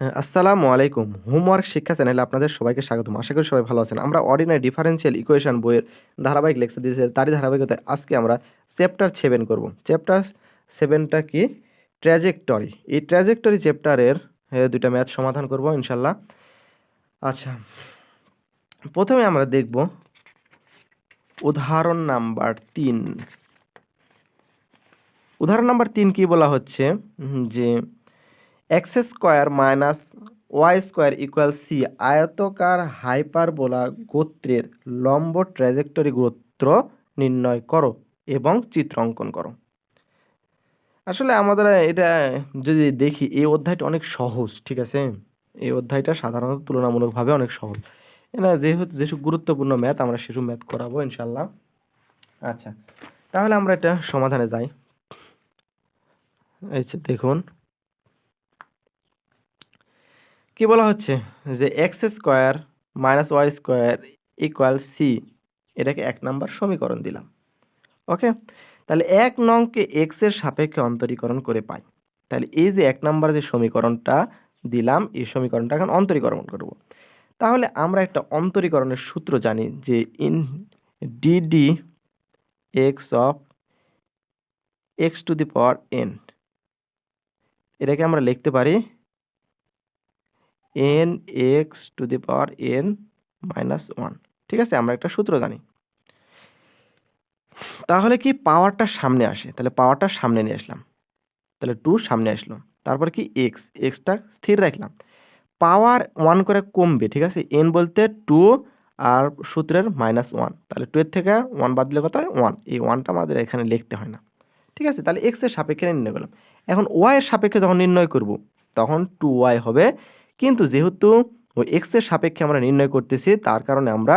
আসসালামু আলাইকুম। হোমওয়ার্ক শিক্ষা চ্যানেলে আপনাদের সবাইকে স্বাগতম। আশা করি সবাই ভালো আছেন। আমরা অর্ডিনারি ডিফারেনশিয়াল ইকুয়েশন বইয়ের ধারাবাহিক লেকচার দিয়েছি। তারই ধারাবাহিকতায় আজকে আমরা চ্যাপ্টার 7 করব। চ্যাপ্টার 7টা কি? ট্র্যাজেক্টরি। এই ট্র্যাজেক্টরি চ্যাপ্টারের দুইটা ম্যাথ সমাধান করব ইনশাল্লাহ। আচ্ছা, প্রথমে আমরা দেখব উদাহরণ নাম্বার 3। উদাহরণ নাম্বার 3 কি বলা হচ্ছে যে x square minus Y square equal C আয়তকার হাইপারবোলা গোত্রের লম্ব ট্র্যাজেক্টরি গোত্র নির্ণয় করো এবং চিত্র অঙ্কন করো। আসলে আমাদের এটা যদি দেখি, এই অধ্যায়টা অনেক সহজ, ঠিক আছে? এই অধ্যায়টা সাধারণত তুলনামূলকভাবে অনেক সহজ। এটা যেসব গুরুত্বপূর্ণ ম্যাথ আমরা সেসব ম্যাথ করাবো ইনশাল্লাহ। আচ্ছা, তাহলে আমরা এটা সমাধানে যাই। আচ্ছা, দেখুন কি বলা হচ্ছে যে x square minus Y square equal c, এটাকে 1 নম্বর সমীকরণ দিলাম। ওকে, তাহলে 1 নংকে এক্সের সাপেক্ষে অন্তরীকরণ করে পাই। তাহলে এই যে 1 নম্বর যে সমীকরণটা দিলাম, এই সমীকরণটা এখন অন্তরীকরণ করব। তাহলে আমরা একটা অন্তরীকরণের সূত্র জানি যে in DD x of x to the power N, এটাকে আমরা লিখতে পারি N x to the power N minus 1। ঠিক আছে, আমরা একটা সূত্র জানি। তাহলে কি পাওয়ারটা সামনে আসে, তাহলে পাওয়ারটা সামনে নিয়ে আসলাম, তাহলে 2 সামনে আসলো। তারপর কি এক্সটা স্থির রাখলাম। পাওয়ার 1 করে কমবে, ঠিক আছে? এন বলতে 2 আর সূত্রের -1, তাহলে 2 এর থেকে 1 বাদ দিলে কত হয়? 1। এই 1টা আমাদের এখানে লিখতে হয় না, ঠিক আছে? তাহলে এক্স এর সাপেক্ষে নির্ণয় করলাম। এখন ওয়াই এর সাপেক্ষে যখন নির্ণয় করব তখন 2y হবে, কিন্তু যেহেতু ওই এক্স এর সাপেক্ষে আমরা নির্ণয় করতেছি তার কারণে আমরা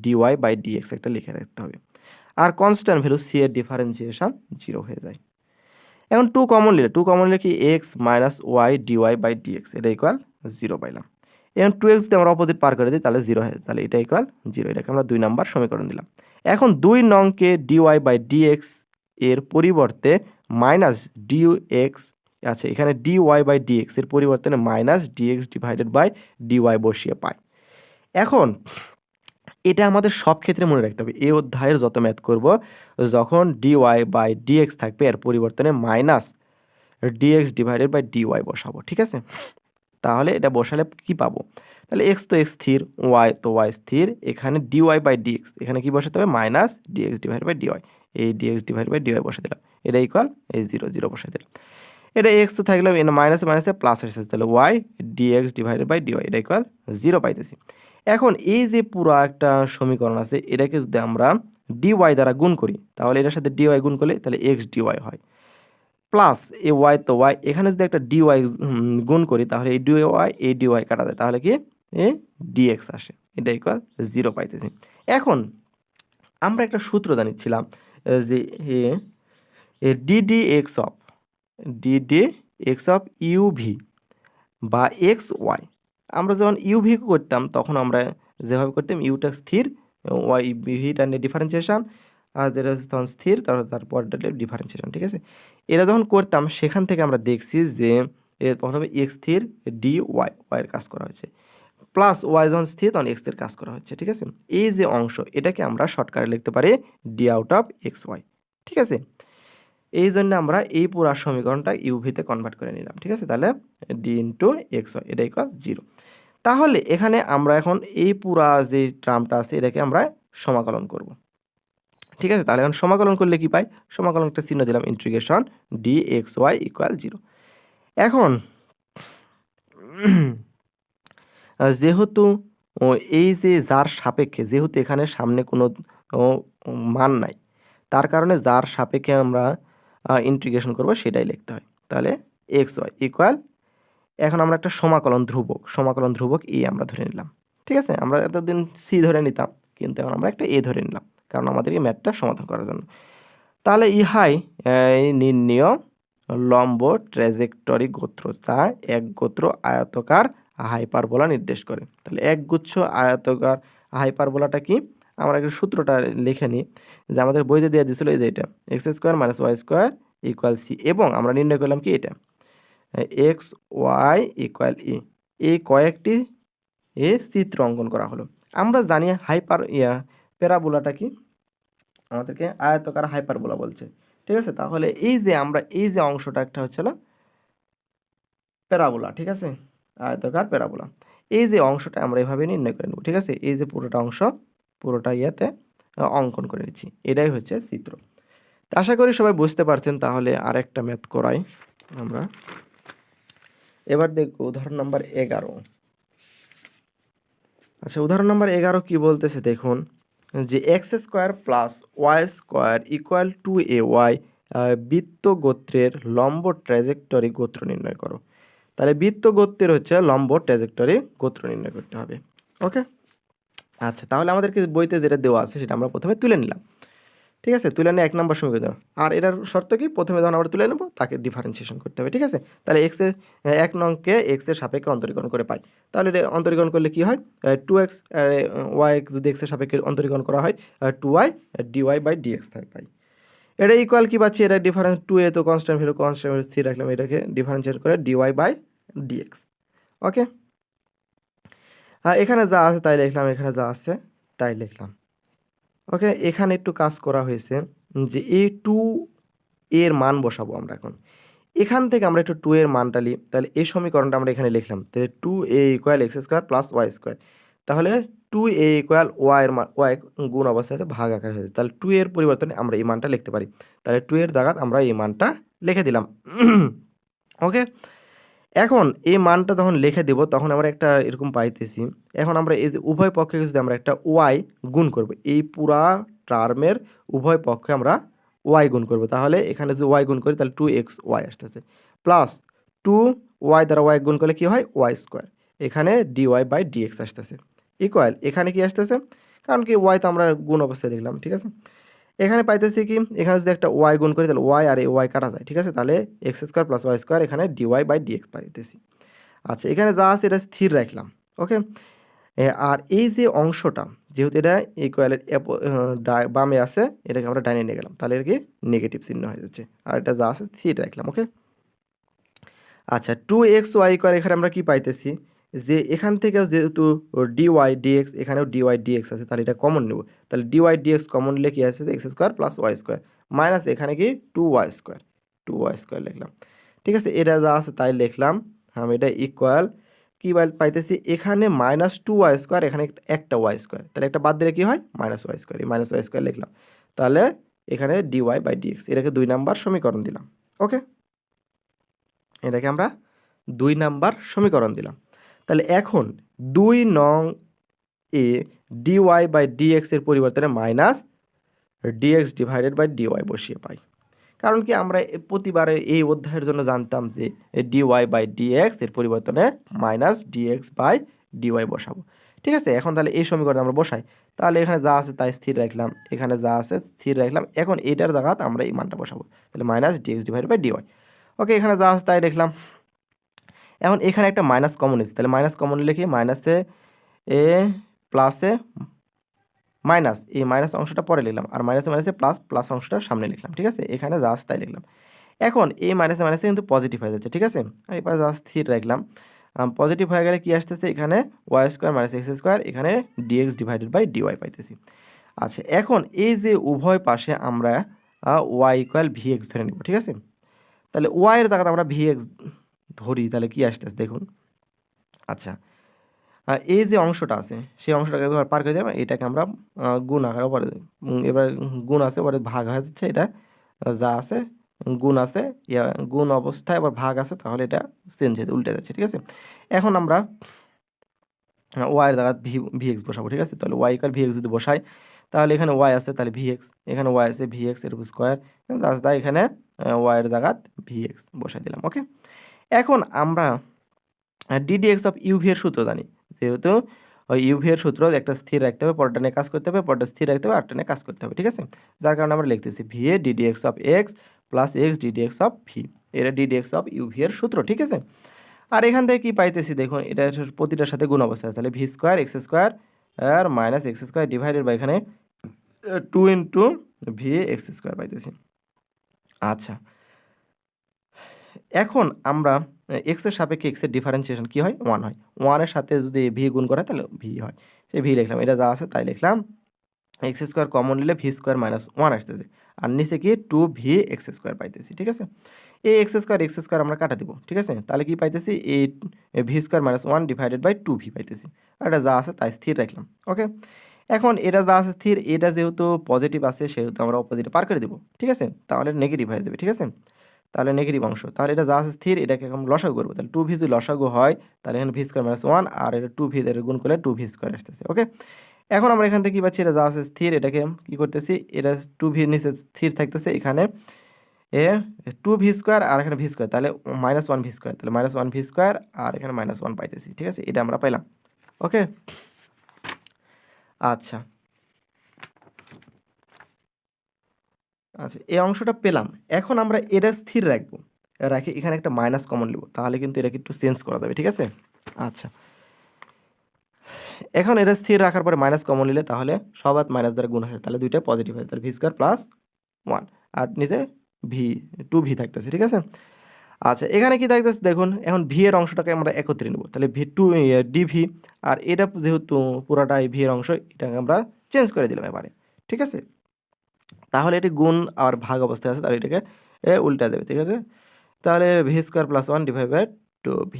dy/dx একটা লিখে রাখতে হবে। আর কনস্ট্যান্ট ভ্যালু সি এর ডিফারেন্সিয়েশন 0 হয়ে যায়। এখন 2 কমন নিলে কি এক্স মাইনাস ওয়াই dy/dx, এটা ইকুয়াল 0 পাইলাম। এখন 2x যদি আমরা অপোজিট পার করে দিই তাহলে 0 হয়, তাহলে এটা ইকুয়াল 0। এটাকে আমরা 2 নাম্বার সমীকরণ দিলাম। এখন 2 নংকে dy/dx এর পরিবর্তে মাইনাস dx আছে, এখানে dy/dx এর পরিবর্তে minus dx divided by dy বসিয়ে পাই। এখন এটা আমাদের সব ক্ষেত্রে মনে রাখতে হবে। এই অধ্যায়ের যত ম্যাথ করব, যখন dy/dx থাকবে এর পরিবর্তনে minus dx divided by dy বসাবো, ঠিক আছে? তাহলে এটা বসালে কি পাবো? তাহলে x তো x স্থির, y তো y স্থির, এখানে dy/dx এখানে কি বসাতে হবে? Minus dx divided by dy। এই dx ডিভাইডেড বাই dy বসে দিলাম, এটা ইকুয়াল এই 0 বসে দিলাম। এটা x তো থাকলে মাইনাসে মাইনাসে প্লাস আসছে, তাহলে y dx divided by dy এটা ইকুয়াল 0 পাইতেছি। এখন এই যে পুরো একটা সমীকরণ আছে, এটাকে যদি আমরা dy দ্বারা গুণ করি তাহলে এটার সাথে dy গুণ করলে তাহলে x dy হয়, প্লাস এ ওয়াই তো ওয়াই, এখানে যদি একটা dy গুণ করি তাহলে এই dy কাটা যায়, তাহলে কি এ dx আসে, এটা ইকুয়াল 0 পাইতেছি। এখন আমরা একটা সূত্র জানিছিলাম যে ডিডি এক্স অফ ইউভি বা এক্স ওয়াই। আমরা যখন ইউভি করতাম তখন আমরা যেভাবে করতাম, ইউটা স্থির, ওয়াই ভিটা নিয়ে ডিফারেন্সিয়েশন, আর যেটা তখন স্থির তারপরটা ডিফারেন্সিয়েশন, ঠিক আছে? এরা যখন করতাম সেখান থেকে আমরা দেখছি যে প্রথমে এক্স স্থির ডি ওয়াইয়ের কাজ করা হয়েছে, প্লাস ওয়াই যখন স্থির তখন এক্স এর কাজ করা হচ্ছে, ঠিক আছে? এই যে অংশ এটাকে আমরা শর্টকাটে লিখতে পারি d out of x y, ঠিক আছে? এই জন্য আমরা এই পুরো সমীকরণটা ইউভিতে কনভার্ট করে নিলাম, ঠিক আছে? তাহলে ডি ইন্টু এক্স ওয়াই এটা ইকুয়াল 0। তাহলে এখানে আমরা এখন এই পুরা যে টার্মটা আছে এটাকে আমরা সমাকলন করব, ঠিক আছে? তাহলে এখন সমাকলন করলে কি পাই? সমাকলন একটা চিহ্ন দিলাম, integration d x y equal 0। এখন যেহেতু এই যে যার সাপেক্ষে, যেহেতু এখানে সামনে কোনো মান নাই, তার কারণে যার সাপেক্ষে আমরা ইন্টিগ্রেশন করব সেটাই লিখতে হয়। তাহলে এক্স ওয়াই ইকুয়াল, এখন আমরা একটা সমাকলন ধ্রুবক এ আমরা ধরে নিলাম, ঠিক আছে? আমরা এতদিন সি ধরে নিতাম, কিন্তু এখন আমরা একটা এ ধরে নিলাম, কারণ আমাদেরকে ম্যাথটা সমাধান করার জন্য। তাহলে ইহাই নির্ণীয় লম্ব ট্র্যাজেক্টরি গোত্র, তা এক গোত্র আয়তকার হাইপারবোলা নির্দেশ করে। তাহলে একগুচ্ছ আয়তকার হাইপারবোলাটা কি? আমরা একটা সূত্রটা লিখে নিই, যে আমাদের বইতে দেওয়া দিয়েছিল এই যে এটা x square minus Y square equal c, এবং আমরা নির্ণয় করলাম কি এটা এক্স ওয়াই ইকুয়াল ই, এই কয়েকটি চিত্র অঙ্কন করা হলো। আমরা জানি প্যারাবোলাটা কি, আমাদেরকে আয়তাকার হাইপারবোলা বলছে, ঠিক আছে। তাহলে এই যে অংশটা একটা হচ্ছিল প্যারাবোলা, ঠিক আছে, আয়তাকার প্যারাবোলা। এই যে অংশটা আমরা এভাবে নির্ণয় করে নেব, ঠিক আছে। এই যে পুরোটা অংশ পুরোটা অঙ্কন করে নিচ্ছি, এটাই হচ্ছে চিত্র। তা আশা করি সবাই বুঝতে পারছেন। তাহলে আর একটা ম্যাথ করাই আমরা। এবার দেখব উদাহরণ নাম্বার 11। আচ্ছা, উদাহরণ নাম্বার 11 কি বলতেছে দেখুন, যে x square plus y square equal two a y বৃত্ত গোত্রের লম্ব ট্র্যাজেক্টরি গোত্র নির্ণয় করো। তাহলে বৃত্ত গোত্রের হচ্ছে লম্ব ট্র্যাজেক্টরি গোত্র নির্ণয় করতে হবে। ওকে, আচ্ছা, তাহলে আমাদেরকে বইতে যেটা দেওয়া আছে সেটা আমরা প্রথমে তুলে নিলাম, ঠিক আছে। তুলে নিয়ে 1 নম্বর সমীকরণ দাও। আর এটার শর্ত কি, প্রথমে যখন আমরা তুলে নেব তাকে ডিফারেন্সিয়েশন করতে হবে, ঠিক আছে। তাহলে এক্সের 1 নংকে এক্সের সাপেক্ষে অন্তরীকরণ করে পাই। তাহলে এটা অন্তরীকরণ করলে কি হয়, 2x ওয়াই যদি এক্সের সাপেক্ষে অন্তরীকরণ করা হয় 2y dy বাই ডিএক্স পাই। এটা ইকুয়াল কি পাচ্ছি, এটা ডিফারেন্স 2a তো কনস্ট্যান্ট ভ্যালু সি রাখলাম, এটাকে ডিফারেন্সিয়েট করে dy বাই ডিএক্স। ওকে, এখানে যা আছে তাই লিখলাম, এখানে যা আছে তাই লিখলাম। ওকে, এখানে একটু কাজ করা হয়েছে যে এই 2 এর মান বসাবো আমরা এখন। এখান থেকে আমরা একটু 2 এর মানটা নিই, তাহলে এই সমীকরণটা আমরা এখানে লিখলাম। তাহলে 2a equal x square plus y square. তাহলে 2a ইকুয়াল ওয়াই গুণ অবস্থায় আছে, ভাগ আকার হয়েছে। তাহলে 2 এর পরিবর্তনে আমরা এই মানটা লিখতে পারি। তাহলে 2 এর জায়গায় আমরা এই মানটা লিখে দিলাম। ওকে, এখন এই মানটা যখন লিখে দেব তখন আমরা একটা এরকম পাইতেছি। এখন আমরা এই যে উভয় পক্ষে যদি আমরা একটা ওয়াই গুণ করব, এই পুরা টার্মের উভয় পক্ষে আমরা ওয়াই গুণ করব, তাহলে এখানে যদি ওয়াই গুণ করি তাহলে 2x ওয়াই আসতেছে, প্লাস 2y দ্বারা ওয়াই গুণ করলে কি হয়, ওয়াই স্কোয়ার। এখানে ডিওয়াই বাই ডিএক্স আসতেছে, ইকুয়াল এখানে কি আসতেছে, কারণ কি ওয়াই তো আমরা গুণ অবস্থায় লিখলাম, ঠিক আছে। এখানে পাইতেছি কি, এখানে যদি একটা ওয়াই গুণ করি তাহলে ওয়াই আর এই ওয়াই কাটা যায়, ঠিক আছে। তাহলে x square plus y square, এখানে ডিওয়াই বাই ডিএক্স পাইতেছি। আচ্ছা, এখানে যা আছে এটা স্থির রাখলাম। ওকে, আর এই যে অংশটা যেহেতু এটা ইকুয়ালের বামে আছে, এটাকে আমরা ডাইনে নিয়ে গেলাম, তাহলে এর কি নেগেটিভ চিহ্ন হয়ে যাচ্ছে। আর এটা যা আছে স্থির রাখলাম। ওকে, আচ্ছা, 2xy ইকুয়াল এখানে আমরা কি পাইতেছি, যে এখান থেকেও যেহেতু ডিওয়াই ডিএক্স, এখানেও ডিওয়াই ডিএক্স আছে, তাহলে এটা কমন নেব। তাহলে ডিওয়াই ডিএক্স কমন নিলে কি আছে, x square plus y square minus এখানে কি 2y স্কোয়ার লিখলাম, ঠিক আছে। এটা যা আছে তাই লিখলাম। আমি এটা ইকুয়াল কি পাইতেছি, এখানে মাইনাস 2y স্কোয়ার, এখানে একটা ওয়াই স্কোয়ার, তাহলে একটা বাদ দিলে কি হয়, মাইনাস ওয়াই স্কোয়ার। এই মাইনাস ওয়াই স্কোয়ার লিখলাম, তাহলে এখানে ডিওয়াই বাই ডিএক্স, এটাকে 2 নাম্বার সমীকরণ দিলাম। ওকে, এটাকে আমরা 2 নাম্বার সমীকরণ দিলাম। তাহলে এখন 2 নং এ ডিওয়াই বাই ডিএক্স এর পরিবর্তনে minus dx divided by d y বসিয়ে পাই। কারণ কি আমরা প্রতিবারে এই অধ্যায়ের জন্য জানতাম যে ডিওয়াই বাই ডিএক্স এর পরিবর্তনে মাইনাস ডিএক্স বাই ডিওয়াই বসাবো, ঠিক আছে। এখন তাহলে এই সমীকরণে আমরা বসাই, তাহলে এখানে যা আছে তাই স্থির রাখলাম, এখানে যা আছে স্থির রাখলাম। এখন এটার জায়গায় আমরা এই মানটা বসাবো, তাহলে minus dx divided by DY. Okay, এখানে যা আছে তাই লিখলাম। এখন এখানে একটা মাইনাস কমন এসেছে, তাহলে মাইনাস কমন লিখি, মাইনাসে এ প্লাসে মাইনাস, এই মাইনাস অংশটা পরে লিখলাম, আর মাইনাসে মাইনাসে প্লাস, প্লাস অংশটা সামনে লিখলাম, ঠিক আছে। এখানে যা আছে তাই লিখলাম। এখন এই মাইনাসে মাইনাসে কিন্তু পজিটিভ হয়ে যাচ্ছে, ঠিক আছে। এবার যা স্থির রাখলাম, পজিটিভ হয়ে গেলে কি আসতেছে, এখানে y square minus x square, এখানে ডিএক্স ডিভাইডেড বাই ডিওয়াই পাইতেছি। আচ্ছা, এখন এই যে উভয় পাশে আমরা ওয়াই ইকুয়াল ভি এক্স ধরে নেব, ঠিক আছে। তাহলে ওয়াইয়ের জায়গাতে আমরা ভি এক্স ধরি, তাহলে কি আসতেছে দেখুন। আচ্ছা, এই যে অংশটা আছে সেই অংশটাকে এবার পার করে দেবে, এটাকে আমরা গুণ আকারে পরে এবার গুণ আছে পরে ভাগ হয়ে যাচ্ছে, এটা যা আছে গুণ আছে, গুণ অবস্থায় আবার ভাগ আছে, তাহলে এটা চেঞ্জ হয়ে উল্টে যাচ্ছে, ঠিক আছে। এখন আমরা ওয়াইয়ের জায়গায় ভি এক্স বসাবো, ঠিক আছে। তাহলে ওয়াই ইকুয়াল ভি এক্স যদি বসাই, তাহলে এখানে ওয়াই আছে, তাহলে ভি এক্স, এখানে ওয়াই আছে ভি এক্স এর স্কোয়ার, তাই এখানে ওয়াইয়ের জায়গায় ভি এক্স বসাই দিলাম। ওকে, এখন আমরা ডিডি এক্স অফ ইউভি এর সূত্র জানি, যেহেতু ওই ইউভি এর সূত্র একটা স্থির রাখতে হবে, পরটা নিয়ে কাজ করতে হবে, পরটা স্থির রাখতে হবে, আরটা নিয়ে কাজ করতে হবে, ঠিক আছে। যার কারণে আমরা লিখতেছি V A DD x of x plus x DD x of V, এটা ডিডি এক্স অফ ইউভি এর সূত্র, ঠিক আছে। আর এখান থেকে কি পাইতেছি দেখুন, এটা প্রতিটার সাথে গুণ অবস্থা আছে, তাহলে ভি স্কোয়ার এক্স স্কোয়ার আর minus x square divided by এখানে 2 ইন্টু ভি এক্স স্কোয়ার পাইতেছি। আচ্ছা, এখন আমরা এক্সের সাপেক্ষে এক্সের ডিফারেন্সিয়েশন কী হয় 1 হয়, 1-এর সাথে যদি ভি গুণ করা তাহলে ভি হয়, সেই ভি লিখলাম, এটা যা আছে তাই লিখলাম। এক্স স্কোয়ার কমন নিলে ভি স্কোয়ার মাইনাস 1 আসতেছে, আর নিচে কি 2v এক্স স্কোয়ার পাইতেছি, ঠিক আছে। এই এক্স স্কোয়ার আমরা কাটা দিব, ঠিক আছে, তাহলে কি পাইতেছি, এই v square minus 1 divided by 2v পাইতেছি, আর এটা যা আছে তাই স্থির রাখলাম। ওকে, এখন এটা যা আছে স্থির, এটা যেহেতু পজিটিভ আছে সেহেতু আমরা অপোজিটে পার করে দেবো, ঠিক আছে, তাহলে নেগেটিভ হয়ে যাবে, ঠিক আছে, তাহলে নেগেটিভ অংশ, তাহলে এটা যা আছে স্থির এটাকে এখন লসাগু করবো, তাহলে 2v যদি লসাগু হয় তাহলে এখানে ভি স্কোয়ার মাইনাস 1 আর এটা 2v এর গুণ করলে 2v স্কোয়ার আসতেছে। ওকে, এখন আমরা এখান থেকে কী পাচ্ছি, এটা যা আছে স্থির, এটাকে কী করতেছি, এটা 2v নিচে স্থির থাকতেছে, এখানে এ 2v স্কোয়ার আর এখানে ভি স্কোয়ার, তাহলে -1v স্কোয়ার, তাহলে -1v স্কোয়ার আর এখানে -1 পাইতেছি, ঠিক আছে, এটা আমরা পাইলাম। ওকে, আচ্ছা আচ্ছা, এই অংশটা পেলাম, এখন আমরা এটা স্থির রাখবো, রাখি এখানে একটা মাইনাস কমন নেব, তাহলে কিন্তু এটাকে একটু চেঞ্জ করা যাবে, ঠিক আছে। আচ্ছা, এখন এটা স্থির রাখার পরে মাইনাস কমন নিলে তাহলে সবার মাইনাস দ্বারা গুণ হয়, তাহলে দুইটা পজিটিভ হয়, তাহলে ভি স্কোয়ার প্লাস 1 আর নিচে ভি 2v থাকতেছে, ঠিক আছে। আচ্ছা, এখানে কি থাকতেছে দেখুন, এখন ভি এর অংশটাকে আমরা একত্রে নেব, তাহলে ভি টু ডিভি, আর এটা যেহেতু পুরাটাই ভি এর অংশ, এটাকে আমরা চেঞ্জ করে দিলাম এবারে, ঠিক আছে। তাহলে এটি গুণ আর ভাগ অবস্থায় আছে, তাহলে এটাকে উল্টা যাবে, ঠিক আছে, তাহলে v square plus 1 divide by 2v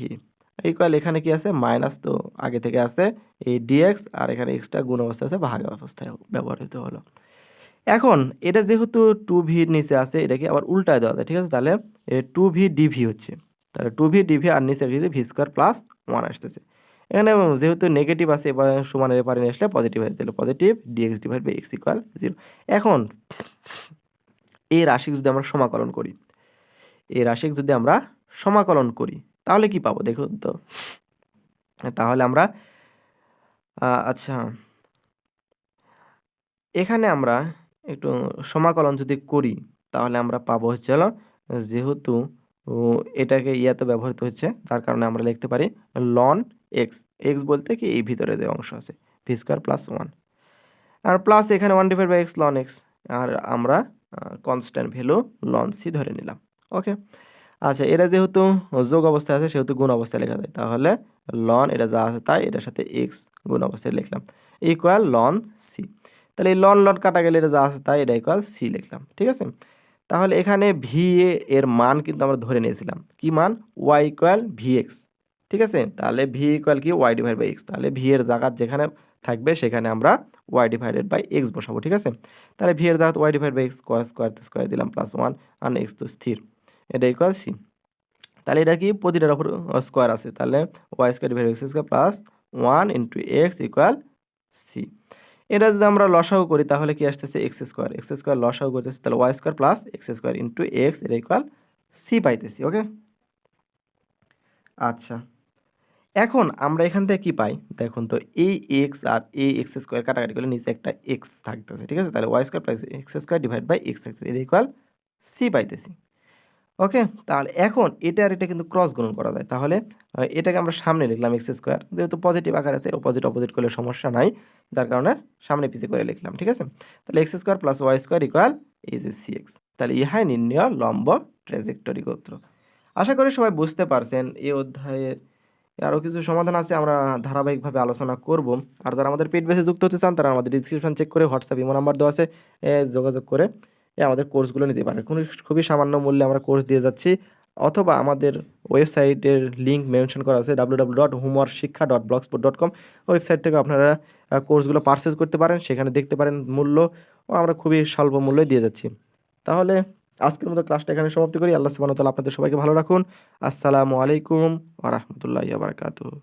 equal, এখানে কি আছে মাইনাস, তো আগে থেকে আছে এই ডিএক্স, আর এখানে এক্সট্রা গুণ অবস্থায় আছে, ভাগ অবস্থায় ব্যবহৃত হলো। এখন এটা যেহেতু 2v নিচে আছে, এটাকে আবার উল্টায় দেওয়া যায়, ঠিক আছে, তাহলে 2v ডিভি হচ্ছে, তাহলে 2v ডিভি আর নিচে ভি স্কোয়ার প্লাস 1 আসতেছে। এখানে যেহেতু নেগেটিভ আছে, এবার সমানের এপারে নিয়ে আসলে পজিটিভ হয়ে যাবে, positive d x divide by x equal 0। এখন এই রাশি যদি আমরা সমাকলন করি, এই রাশিক যদি আমরা সমাকলন করি তাহলে কি পাবো দেখুন তো, তাহলে আমরা আচ্ছা, এখানে আমরা একটু সমাকলন যদি করি তাহলে আমরা পাবো হচ্ছে হলো, যেহেতু এটাকে ইয়াতে ব্যবহৃত হচ্ছে তার কারণে আমরা লিখতে পারি লন এক্স, এক্স বলতে কি এই ভিতরে যে অংশ আছে ভি স্কোয়ার প্লাস 1, আর প্লাস এখানে 1 divide by X ln X, আর আমরা কনস্ট্যান্ট ভ্যালু লন সি ধরে নিলাম। ওকে, আচ্ছা, এটা যেহেতু যোগ অবস্থায় আছে সেহেতু গুণ অবস্থায় লেখা যায়, তাহলে লন এটা যা আছে তাই এটার সাথে এক্স গুণ অবস্থায় লিখলাম ইকুয়াল লন সি, তাহলে এই লন লন কাটা গেলে এটা যা আছে তাই এটা ইকুয়াল সি লিখলাম, ঠিক আছে। তাহলে এখানে ভি এর মান কিন্তু আমরা ধরে নিয়েছিলাম, কি মান, ওয়াই ইকুয়াল ভি এক্স, ঠিক আছে, তাহলে ভি ইকুয়াল কি ওয়াই ডিভাইড বাই এক্স, তাহলে ভি এর জায়গা যেখানে থাকবে সেখানে আমরা ওয়াই ডিভাইডেড বাই এক্স বসাবো, ঠিক আছে। তাহলে ভি এর জায়গা y divide by x square তো স্কোয়ার দিলাম প্লাস 1 আর এক্স তো স্থির, এটা ইকুয়াল সি, তাহলে এটা কি প্রতিটার উপর স্কোয়ার আছে, তাহলে y square divide x square plus 1 into x equal c. এটা যদি আমরা লসাগু করি তাহলে কি আসতেছে এক্স স্কোয়ার লসাগু করতেছে, তাহলে y square plus x square into x, এটা ইকুয়াল সি পাইতেছি। ওকে, আচ্ছা, এখন আমরা এখান থেকে কি পাই দেখুন তো, এই এক্স আর এই এক্স স্কোয়ার কাটাকাটি করলে নিচে একটা এক্স থাকতেছে, ঠিক আছে, তাহলে y square plus x square divide by x থাকতেছে, এটা ইকুয়াল সি পাইতেছি। ওকে, তাহলে এখন এটা আর এটা কিন্তু ক্রস গুণন করা যায়, তাহলে এটাকে আমরা সামনে লিখলাম এক্স স্কোয়ার, যেহেতু পজিটিভ আকার আছে অপোজিট করলে সমস্যা নাই, যার কারণে সামনে পিছিয়ে করে লিখলাম, ঠিক আছে। তাহলে x square plus y square equal এই যে সি এক্স, তাহলে ইহাই নির্ণয় লম্ব ট্র্যাজেক্টরি গোত্র। আশা করি সবাই বুঝতে পারছেন। এই অধ্যায়ের আরও কিছু সমাধান আছে, আমরা ধারাবাহিকভাবে আলোচনা করব। আর যারা আমাদের পেড বেসে যুক্ত হতে চান তারা আমাদের ডিসক্রিপশন চেক করে হোয়াটসঅ্যাপ ইমো নাম্বার দেওয়া আছে, যোগাযোগ করে আমাদের কোর্সগুলো নিতে পারেন। খুবই সামান্য মূল্যে আমরা কোর্স দিয়ে যাচ্ছি, অথবা আমাদের ওয়েবসাইটের লিঙ্ক মেনশন করা আছে www.homeworkshikha.blogspot.com, ওয়েবসাইট থেকে আপনারা কোর্সগুলো পারচেজ করতে পারেন, সেখানে দেখতে পারেন মূল্য, ও আমরা খুবই স্বল্প মূল্যে দিয়ে যাচ্ছি। তাহলে আজকের মতো ক্লাসটা এখানে সমাপ্তি করি। আল্লাহ সুবহানাহু ওয়া তাআলা আপনাদের সবাইকে ভালো রাখুন। আসসালামু আলাইকুম ওয়া রাহমাতুল্লাহি ওয়া বারাকাতুহু।